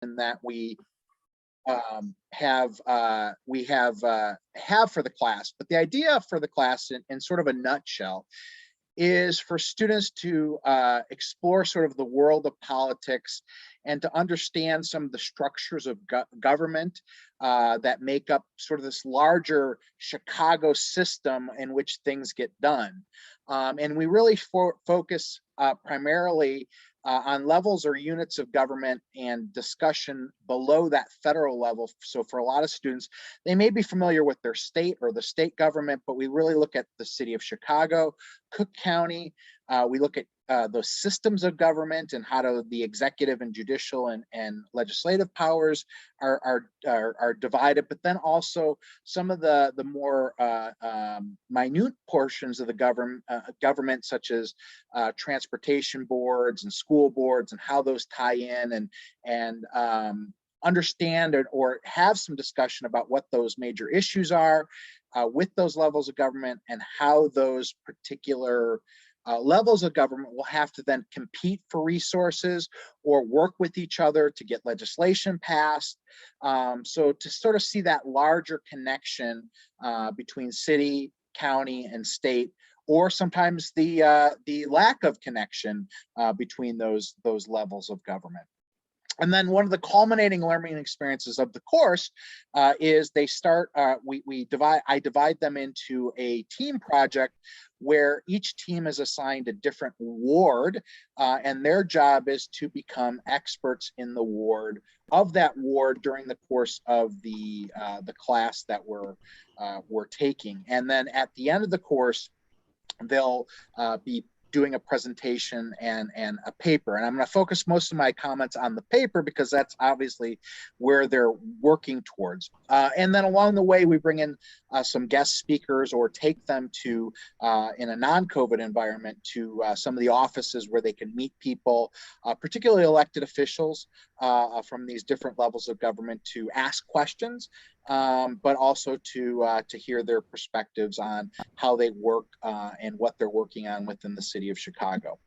that have for the class. But the idea for the class in sort of a nutshell is for students to explore sort of the world of politics and to understand some of the structures of government that make up sort of this larger Chicago system in which things get done. And we really focus primarily on levels or units of government and discussion below that federal level. So for a lot of students, they may be familiar with their state or the state government, but we really look at the city of Chicago, Cook County. We look at those systems of government and how the executive and judicial and legislative powers are divided, but then also some of the more minute portions of the government, such as transportation boards and school boards, and how those tie in, and understand or have some discussion about what those major issues are with those levels of government, and how those particular levels of government will have to then compete for resources or work with each other to get legislation passed. So to sort of see that larger connection between city, county, and state, or sometimes the lack of connection between those levels of government. And then one of the culminating learning experiences of the course is they start, I divide them into a team project where each team is assigned a different ward, and their job is to become experts in the ward of that ward during the course of the class that we're taking. And then at the end of the course, they'll be doing a presentation and a paper. And I'm going to focus most of my comments on the paper because that's obviously where they're working towards. And then along the way, we bring in some guest speakers or take them to, in a non-COVID environment, to some of the offices where they can meet people, particularly elected officials from these different levels of government, to ask questions, but also to hear their perspectives on how they work and what they're working on within the city of Chicago.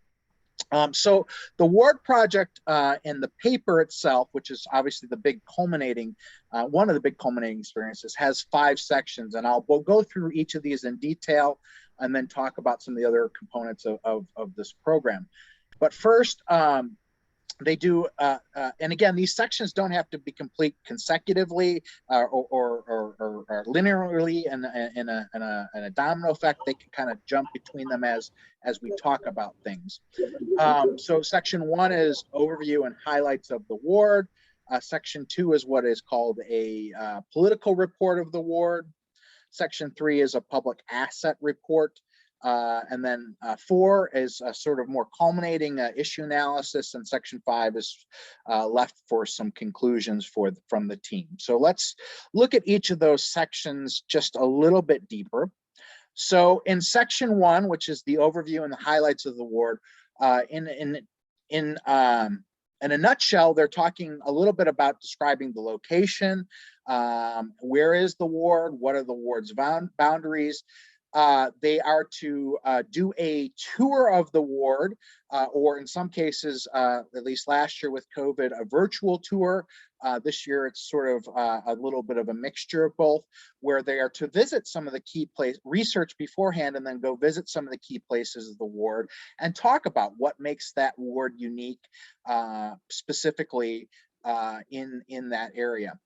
So the ward project and the paper itself, which is obviously the big culminating, one of the big culminating experiences, has 5 sections, and we'll go through each of these in detail and then talk about some of the other components of this program. But first, they do, and again, these sections don't have to be complete consecutively or linearly in a domino effect. They can kind of jump between them as we talk about things. So section 1 is overview and highlights of the ward. Section 2 is what is called a political report of the ward. Section 3 is a public asset report. And then 4 is a sort of more culminating issue analysis, and section 5 is left for some conclusions from the team. So let's look at each of those sections just a little bit deeper. So in section 1, which is the overview and the highlights of the ward, in a nutshell, they're talking a little bit about describing the location. Where is the ward? What are the ward's boundaries? They are to do a tour of the ward, or in some cases, at least last year with COVID, a virtual tour. This year, it's sort of a little bit of a mixture of both, where they are to visit some of the key places, research beforehand, and then go visit some of the key places of the ward and talk about what makes that ward unique, specifically in that area.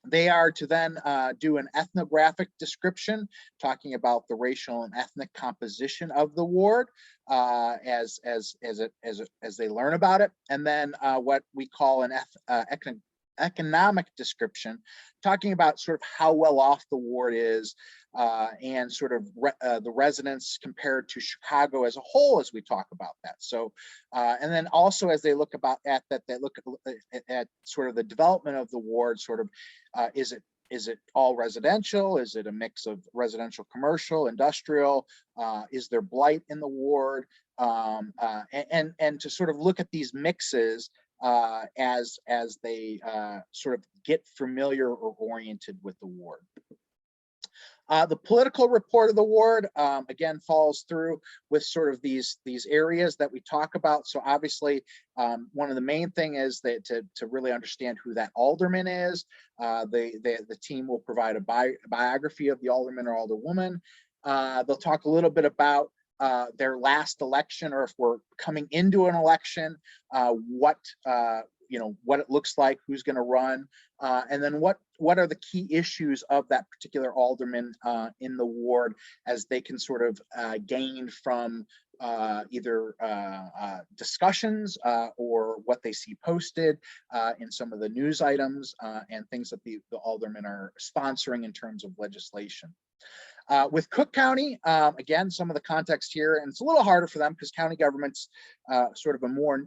They are to then do an ethnographic description, talking about the racial and ethnic composition of the ward as they learn about it, and then what we call an economic description, talking about sort of how well off the ward is and sort of the residents compared to Chicago as a whole, as we talk about that. So, and then also as they look at that, they look at sort of the development of the ward, sort of is it all residential? Is it a mix of residential, commercial, industrial? Is there blight in the ward? And to sort of look at these mixes as they sort of get familiar or oriented with the ward. The political report of the ward, again, follows through with sort of these areas that we talk about. So obviously, one of the main thing is that to really understand who that alderman is, the team will provide a biography of the alderman or alderwoman. They'll talk a little bit about their last election, or if we're coming into an election, what what it looks like, who's going to run, and then what are the key issues of that particular alderman in the ward, as they can sort of gain from either discussions or what they see posted in some of the news items and things that the aldermen are sponsoring in terms of legislation. With Cook County, again, some of the context here, and it's a little harder for them because county government's sort of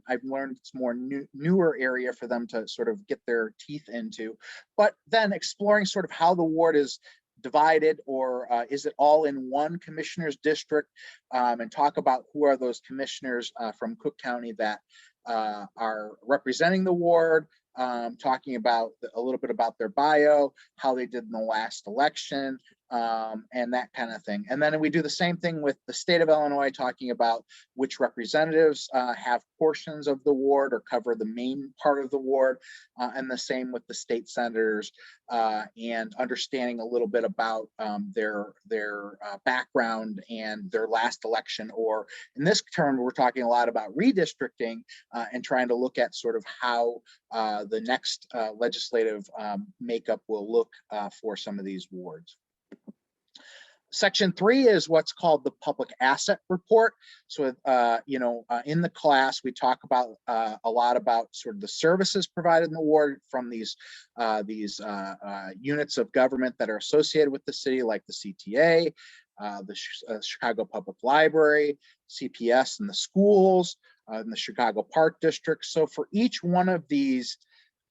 I've learned it's more newer area for them to sort of get their teeth into, but then exploring sort of how the ward is divided, or is it all in one commissioner's district, and talk about who are those commissioners from Cook County that are representing the ward, talking about a little bit about their bio, how they did in the last election, and that kind of thing. And then we do the same thing with the state of Illinois, talking about which representatives have portions of the ward or cover the main part of the ward, and the same with the state senators, and understanding a little bit about their background and their last election, or in this term, we're talking a lot about redistricting and trying to look at sort of how the next legislative makeup will look for some of these wards. Section 3 is what's called the public asset report. So, in the class, we talk about a lot about sort of the services provided in the ward from these units of government that are associated with the city, like the CTA, the Chicago Public Library, CPS, and the schools, and the Chicago Park District. So for each one of these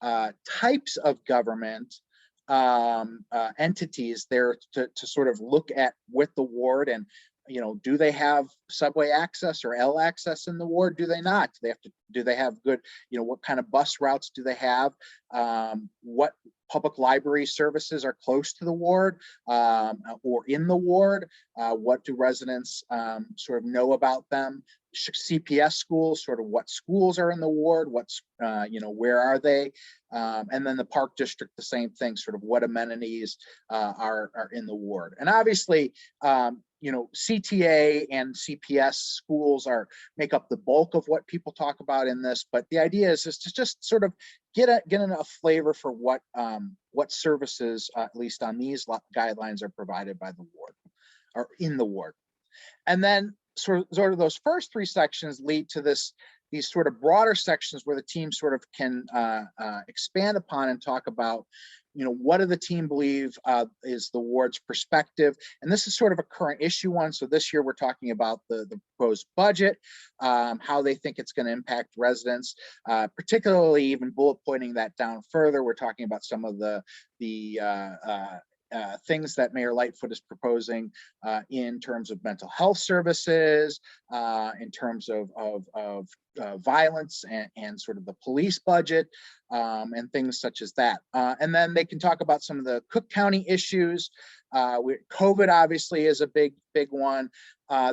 types of government entities, there to sort of look at with the ward, and do they have subway access or L access in the ward? Do they not? Do they have good, what kind of bus routes do they have? What public library services are close to the ward or in the ward? What do residents sort of know about them? CPS schools, sort of what schools are in the ward, where are they? And then the park district, the same thing, sort of what amenities are in the ward. And obviously, CTA and CPS schools make up the bulk of what people talk about in this, but the idea is to just sort of get a flavor for what services, at least on these guidelines, are provided by the ward or in the ward. And then sort of those first 3 sections lead to these sort of broader sections where the team sort of can expand upon and talk about, what do the team believe is the ward's perspective? And this is sort of a current issue one. So this year we're talking about the proposed budget, how they think it's going to impact residents, particularly even bullet pointing that down further. We're talking about some of the things that Mayor Lightfoot is proposing in terms of mental health services, in terms of violence and sort of the police budget, and things such as that. And then they can talk about some of the Cook County issues. COVID obviously is a big one.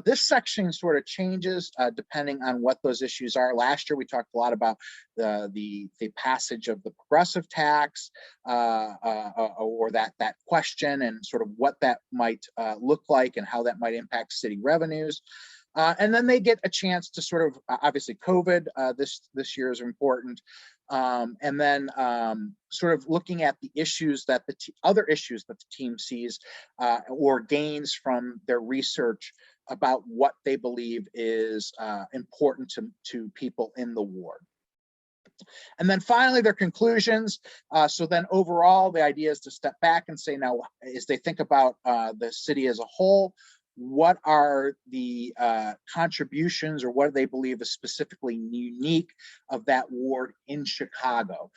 This section sort of changes depending on what those issues are. Last year, we talked a lot about the passage of the progressive tax, or that question, and sort of what that might look like and how that might impact city revenues. And then they get a chance to sort of, obviously COVID this year is important. And then sort of looking at the issues that other issues that the team sees or gains from their research about what they believe is important to people in the ward. And then finally, their conclusions. So then overall, the idea is to step back and say, now, as they think about the city as a whole, what are the contributions, or what do they believe is specifically unique of that ward in Chicago?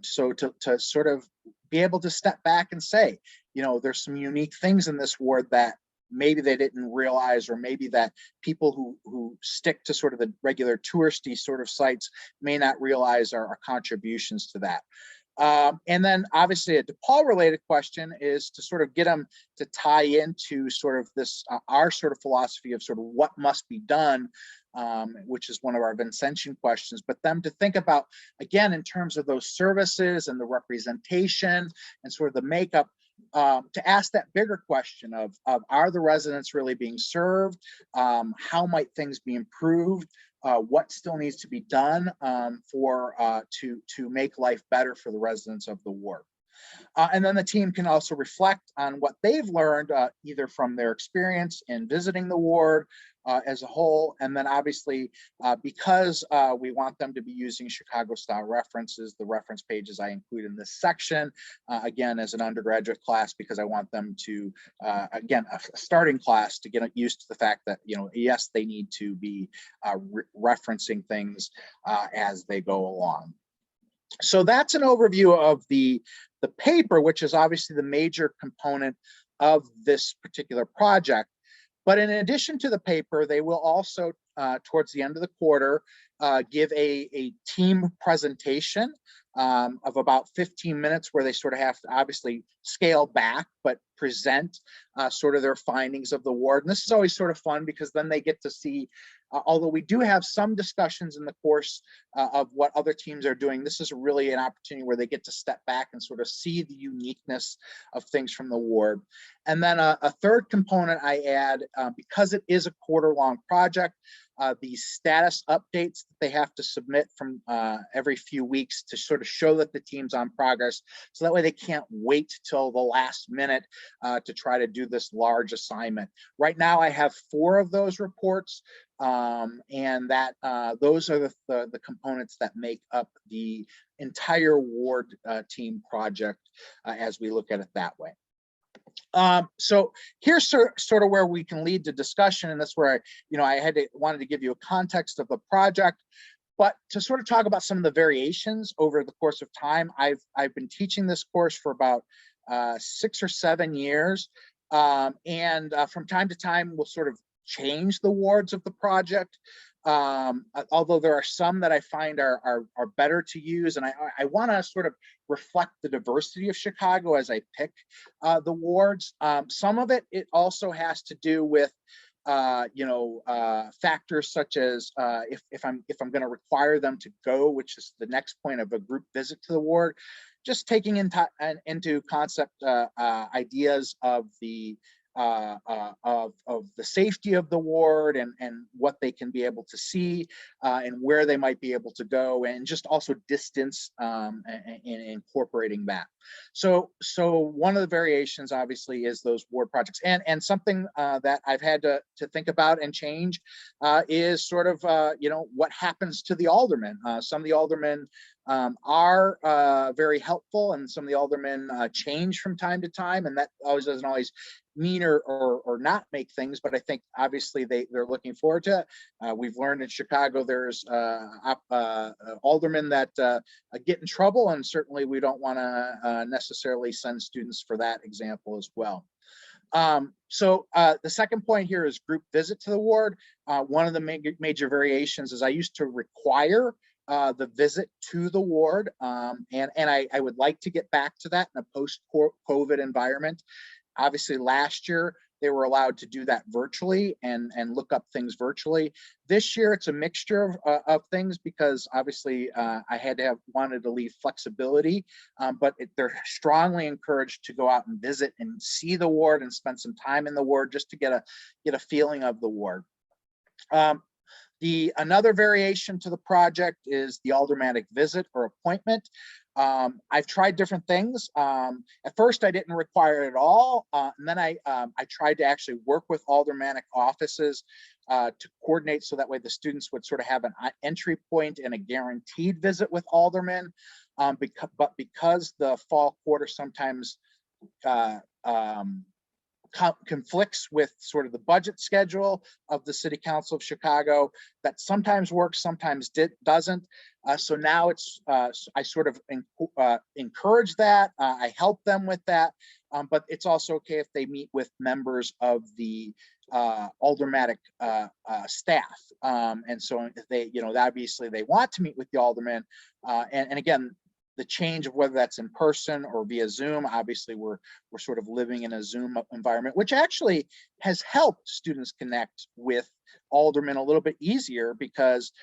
So to sort of be able to step back and say, there's some unique things in this ward that maybe they didn't realize, or maybe that people who stick to sort of the regular touristy sort of sites may not realize are contributions to that. And then obviously a DePaul related question is to sort of get them to tie into sort of this, our sort of philosophy of sort of what must be done, which is one of our Vincentian questions, but them to think about, again, in terms of those services and the representation and sort of the makeup, to ask that bigger question of are the residents really being served? How might things be improved? What still needs to be done to make life better for the residents of the ward? And then the team can also reflect on what they've learned, either from their experience in visiting the ward as a whole, and then obviously because we want them to be using Chicago style references, the reference pages I include in this section, again, as an undergraduate class, because I want them to, again, a starting class to get used to the fact that, you know, yes, they need to be referencing things as they go along. So that's an overview of the paper, which is obviously the major component of this particular project. But in addition to the paper, they will also, towards the end of the quarter, give a team presentation of about 15 minutes, where they sort of have to obviously scale back, but present sort of their findings of the ward. And this is always sort of fun, because then they get to see, although we do have some discussions in the course of what other teams are doing, this is really an opportunity where they get to step back and sort of see the uniqueness of things from the ward. And then a third component I add, because it is a quarter-long project, the status updates that they have to submit from every few weeks to sort of show that the team's on progress. So that way they can't wait till the last minute to try to do this large assignment. Right now I have 4 of those reports, and that those are the components that make up the entire ward team project as we look at it that way. So here's sort of where we can lead to discussion, and that's where I wanted to give you a context of the project, but to sort of talk about some of the variations over the course of time. I've been teaching this course for about 6 or 7 years, and from time to time we'll sort of change the wards of the project. Although there are some that I find are better to use, and I want to sort of reflect the diversity of Chicago as I pick the wards. Some of it also has to do with factors such as if I'm going to require them to go, which is the next point of a group visit to the ward, just taking into concept ideas of the safety of the ward and what they can be able to see and where they might be able to go, and just also distance and incorporating that. So one of the variations obviously is those ward projects, and something that I've had to think about and change is sort of what happens to the aldermen. Some of the aldermen are very helpful, and some of the aldermen change from time to time, and that doesn't always mean or not make things, but I think obviously they're looking forward to it. We've learned in Chicago there's aldermen that get in trouble, and certainly we don't want to necessarily send students for that example as well. So the second point here is group visit to the ward. One of the major variations is I used to require the visit to the ward, and I would like to get back to that in a post-COVID environment. Obviously, last year they were allowed to do that virtually and look up things virtually. This year it's a mixture of things, because obviously I wanted to leave flexibility, but they're strongly encouraged to go out and visit and see the ward and spend some time in the ward just to get a feeling of the ward. Another variation to the project is the aldermanic visit or appointment. I've tried different things. At first, I didn't require it at all, and then I tried to actually work with aldermanic offices to coordinate, so that way the students would sort of have an entry point and a guaranteed visit with aldermen. But because the fall quarter sometimes conflicts with sort of the budget schedule of the City Council of Chicago, that sometimes works, sometimes doesn't. So now it's I sort of encourage that. I help them with that, but it's also okay if they meet with members of the aldermanic staff. And so if they, obviously they want to meet with the alderman, and again, the change of whether that's in person or via Zoom. Obviously, we're sort of living in a Zoom environment, which actually has helped students connect with aldermen a little bit easier because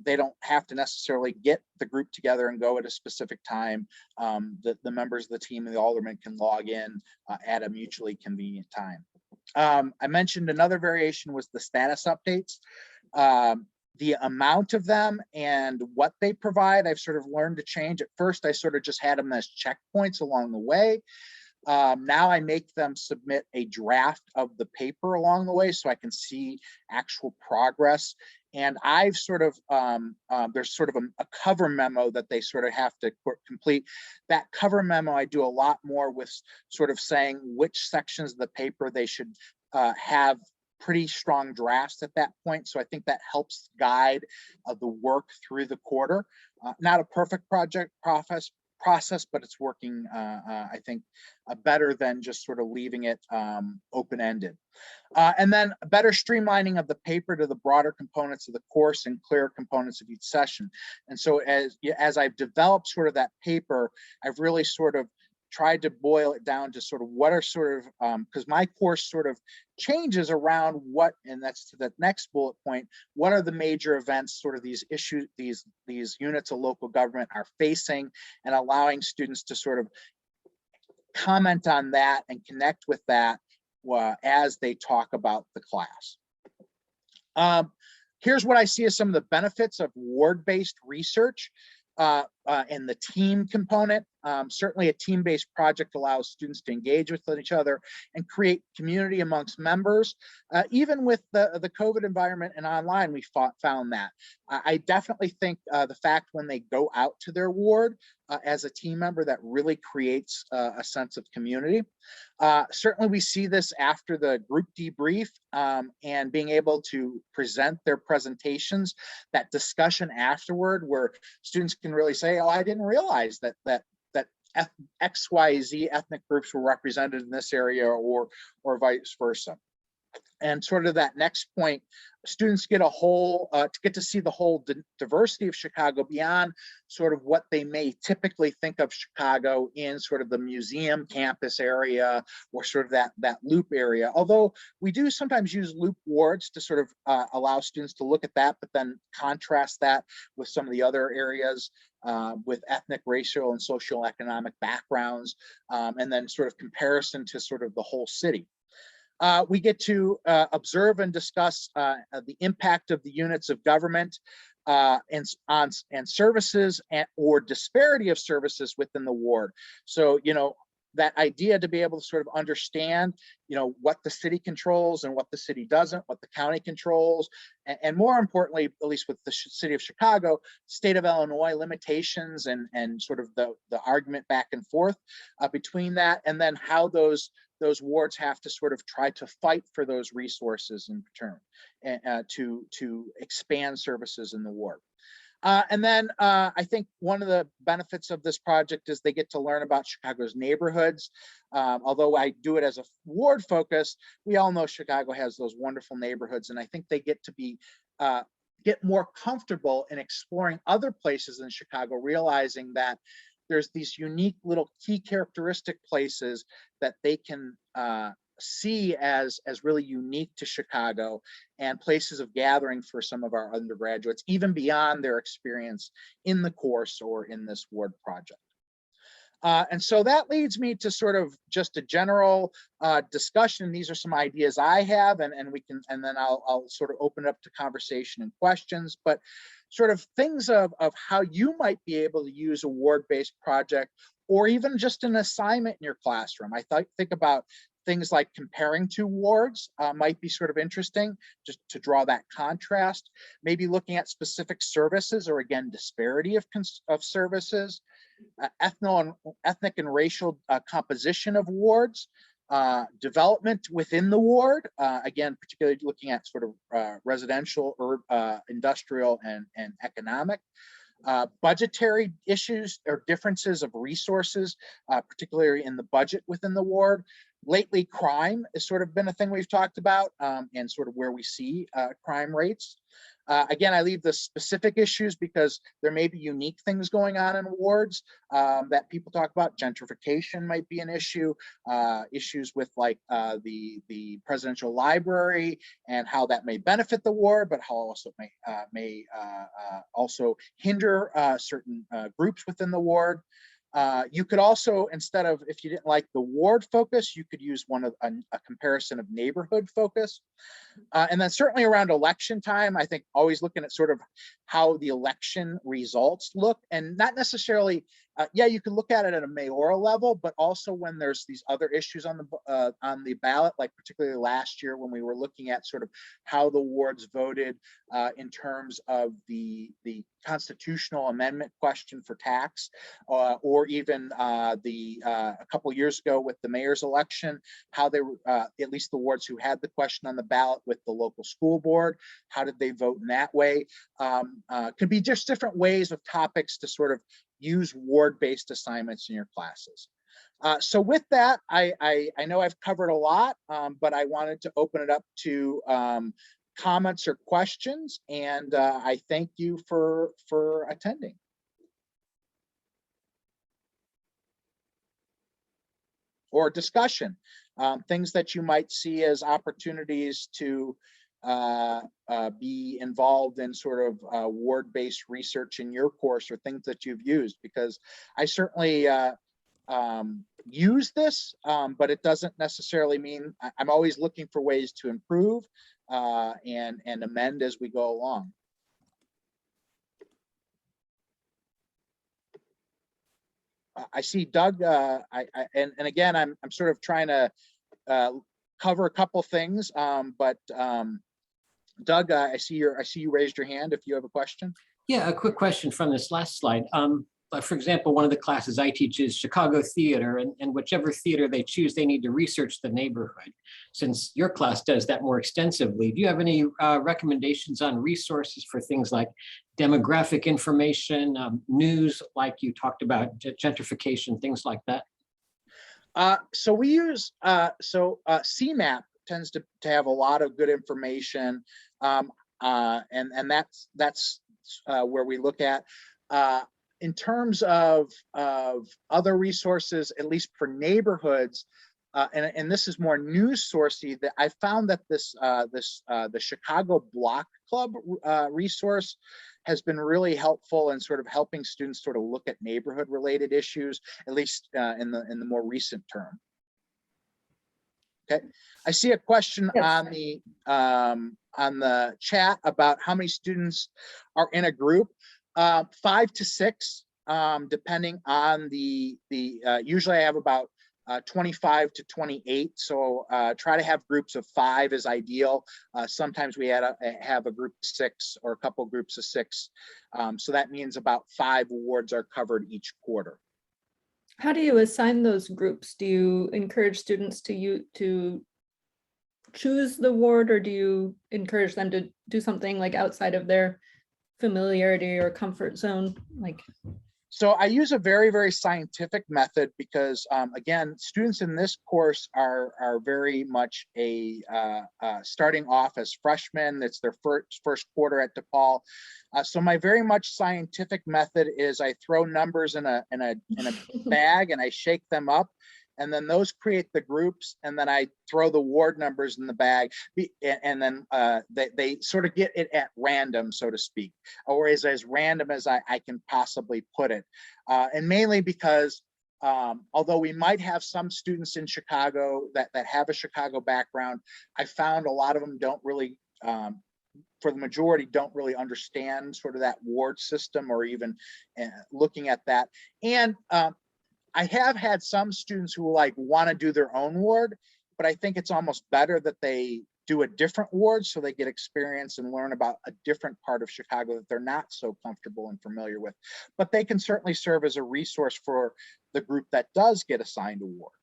they don't have to necessarily get the group together and go at a specific time. The members of the team and the aldermen can log in at a mutually convenient time. I mentioned another variation was the status updates. The amount of them and what they provide, I've sort of learned to change. At first, I sort of just had them as checkpoints along the way. Now I make them submit a draft of the paper along the way so I can see actual progress. And I've sort of, there's sort of a cover memo that they sort of have to complete. That cover memo, I do a lot more with sort of saying which sections of the paper they should have pretty strong drafts at that point. So I think that helps guide the work through the quarter. Not a perfect process, but it's working, I think, better than just sort of leaving it open-ended. And then a better streamlining of the paper to the broader components of the course and clearer components of each session. And so as I've developed sort of that paper, I've really sort of tried to boil it down to sort of what are sort of, because my course sort of changes around what, and that's to the next bullet point, what are the major events, sort of these issues, these units of local government are facing, and allowing students to sort of comment on that and connect with that as they talk about the class. Here's what I see as some of the benefits of ward-based research. And the team component. Certainly a team-based project allows students to engage with each other and create community amongst members. Even with the COVID environment and online, we found that. I definitely think the fact when they go out to their ward as a team member, that really creates a sense of community. Certainly we see this after the group debrief and being able to present their presentations, that discussion afterward where students can really say, oh, I didn't realize that XYZ ethnic groups were represented in this area, or vice versa. And sort of that next point, students get to see the whole diversity of Chicago beyond sort of what they may typically think of Chicago in sort of the museum campus area or sort of that loop area. Although we do sometimes use loop wards to sort of allow students to look at that, but then contrast that with some of the other areas with ethnic, racial, and socioeconomic backgrounds, and then sort of comparison to sort of the whole city. We get to observe and discuss the impact of the units of government and services or disparity of services within the ward. So, you know, that idea to be able to sort of understand, you know, what the city controls and what the city doesn't, what the county controls, and more importantly, at least with the city of Chicago, state of Illinois limitations and sort of the argument back and forth between that, and then how those wards have to sort of try to fight for those resources in return to expand services in the ward. And then I think one of the benefits of this project is they get to learn about Chicago's neighborhoods. Although I do it as a ward focus, we all know Chicago has those wonderful neighborhoods, and I think they get to be get more comfortable in exploring other places in Chicago, realizing that there's these unique little key characteristic places that they can see as really unique to Chicago, and places of gathering for some of our undergraduates, even beyond their experience in the course or in this ward project. And so that leads me to sort of just a general discussion. These are some ideas I have, and then I'll sort of open it up to conversation and questions, but sort of things of how you might be able to use a ward-based project, or even just an assignment in your classroom. I think about things like comparing two wards might be sort of interesting, just to draw that contrast. Maybe looking at specific services, or again, disparity of services, ethnic and racial composition of wards, development within the ward, again, particularly looking at sort of residential, industrial, and economic. Budgetary issues or differences of resources, particularly in the budget within the ward. Lately, crime has sort of been a thing we've talked about, and sort of where we see crime rates. Again, I leave the specific issues because there may be unique things going on in wards that people talk about. Gentrification might be an issue, issues with like the presidential library and how that may benefit the ward, but how also may also hinder certain groups within the ward. You could also, instead of, if you didn't like the ward focus, you could use a comparison of neighborhood focus. And then certainly around election time, I think always looking at sort of how the election results look, and not necessarily, yeah, you can look at it at a mayoral level, but also when there's these other issues on the ballot, like particularly last year when we were looking at sort of how the wards voted in terms of the constitutional amendment question for tax, or even a couple of years ago with the mayor's election, how they were, at least the wards who had the question on the ballot with the local school board, how did they vote in that way? Could be just different ways of topics to sort of use ward-based assignments in your classes. So with that, I know I've covered a lot, but I wanted to open it up to comments or questions, and I thank you for attending. Or discussion, things that you might see as opportunities to be involved in sort of ward-based research in your course, or things that you've used, because I certainly use this, but it doesn't necessarily mean I'm always looking for ways to improve and amend as we go along. I see Doug, and again, I'm sort of trying to cover a couple things, but Doug, I see you raised your hand if you have a question. Yeah, a quick question from this last slide. For example, one of the classes I teach is Chicago theater, and whichever theater they choose, they need to research the neighborhood. Since your class does that more extensively, do you have any recommendations on resources for things like demographic information, news, like you talked about, gentrification, things like that? So we use, CMAP tends to have a lot of good information, and that's where we look at. In terms of other resources, at least for neighborhoods, and this is more news sourcey, that I found that the Chicago Block Club resource has been really helpful in sort of helping students sort of look at neighborhood related issues, at least in the more recent term. Okay, I see a question yes. on the chat about how many students are in a group. 5 to 6, depending on usually I have about 25 to 28. So try to have groups of 5 is ideal. Sometimes we have a group of 6 or a couple groups of 6. So that means about 5 awards are covered each quarter. How do you assign those groups? Do you encourage students to choose the ward, or do you encourage them to do something like outside of their familiarity or comfort zone? So I use a very, very scientific method because, again, students in this course are very much starting off as freshmen. It's their first quarter at DePaul. So my very much scientific method is I throw numbers in a bag and I shake them up. And then those create the groups, and then I throw the ward numbers in the bag, and then they sort of get it at random, so to speak, or as random as I can possibly put it. And mainly because although we might have some students in Chicago that have a Chicago background, I found a lot of them don't really, for the majority, don't really understand sort of that ward system or even looking at that. And I have had some students who want to do their own ward, but I think it's almost better that they do a different ward so they get experience and learn about a different part of Chicago that they're not so comfortable and familiar with. But they can certainly serve as a resource for the group that does get assigned a ward.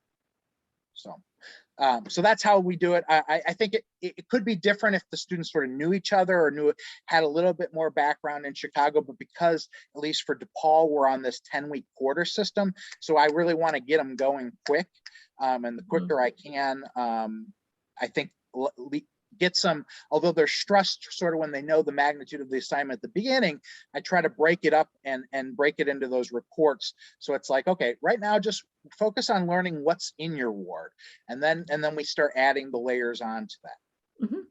So that's how we do it. I think it could be different if the students sort of knew each other or had a little bit more background in Chicago, but because at least for DePaul, we're on this 10-week quarter system. So I really want to get them going quick. And the quicker I can, I think get some, although they're stressed sort of when they know the magnitude of the assignment at the beginning, I try to break it up and break it into those reports. So it's like, okay, right now just focus on learning what's in your ward. And then we start adding the layers onto that. Mhm.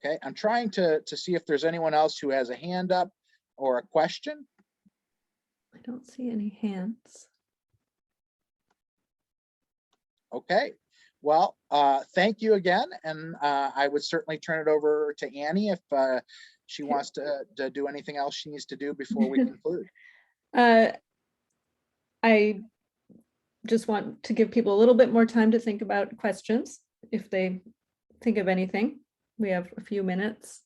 Okay, I'm trying to see if there's anyone else who has a hand up or a question. I don't see any hands. Okay, well, thank you again. And I would certainly turn it over to Annie if she Okay. wants to do anything else she needs to do before we conclude. I just want to give people a little bit more time to think about questions if they think of anything. We have a few minutes.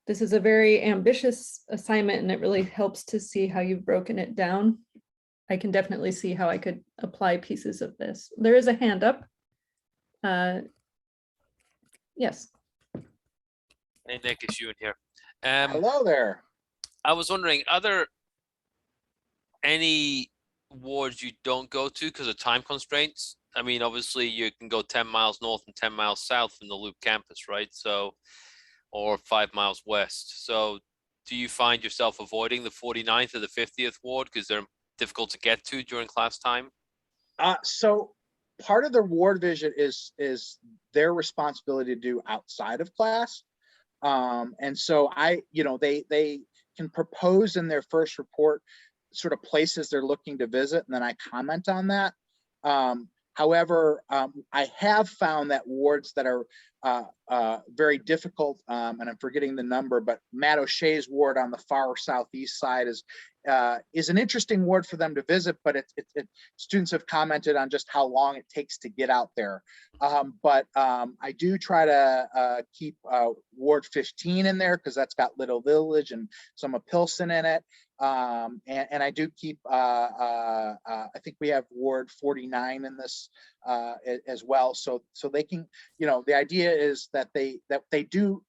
This is a very ambitious assignment, and it really helps to see how you've broken it down. I can definitely see how I could apply pieces of this. There is a hand up. Yes. Hey, Nick, it's you in here. Hello there. I was wondering, are there any wards you don't go to because of time constraints? I mean, obviously you can go 10 miles north and 10 miles south from the Loop campus, right? So, or 5 miles west. So do you find yourself avoiding the 49th or the 50th ward because they're difficult to get to during class time? So part of the ward visit is their responsibility to do outside of class. And so they can propose in their first report sort of places they're looking to visit, and then I comment on that. However, I have found that wards that are very difficult, and I'm forgetting the number, but Matt O'Shea's ward on the far southeast side is an interesting ward for them to visit, but students have commented on just how long it takes to get out there. But I do try to keep Ward 15 in there because that's got Little Village and some of Pilsen in it. And I do keep, I think we have Ward 49 in this as well. So they can, the idea is that they do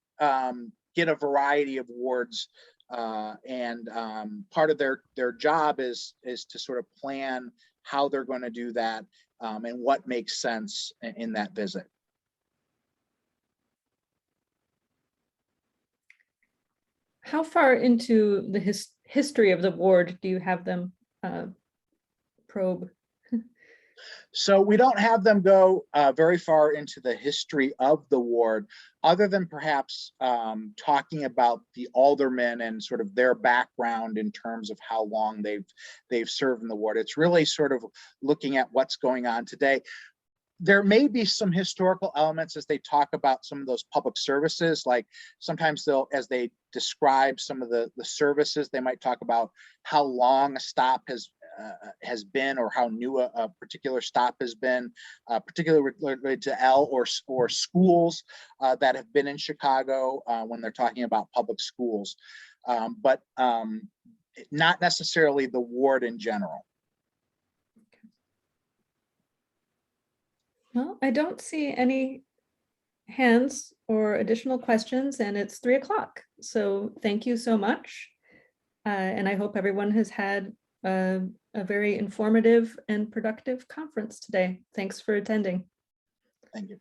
get a variety of wards, and part of their job is to sort of plan how they're going to do that, and what makes sense in that visit. How far into the history of the ward do you have them probe? So we don't have them go very far into the history of the ward, other than perhaps talking about the aldermen and sort of their background in terms of how long they've served in the ward. It's really sort of looking at what's going on today. There may be some historical elements as they talk about some of those public services, like sometimes as they describe some of the services, they might talk about how long a stop has been, or how new a particular stop has been, particularly related to L or schools that have been in Chicago when they're talking about public schools, but not necessarily the ward in general. Well, I don't see any hands or additional questions, and it's 3 o'clock. So thank you so much. And I hope everyone has had a very informative and productive conference today. Thanks for attending. Thank you.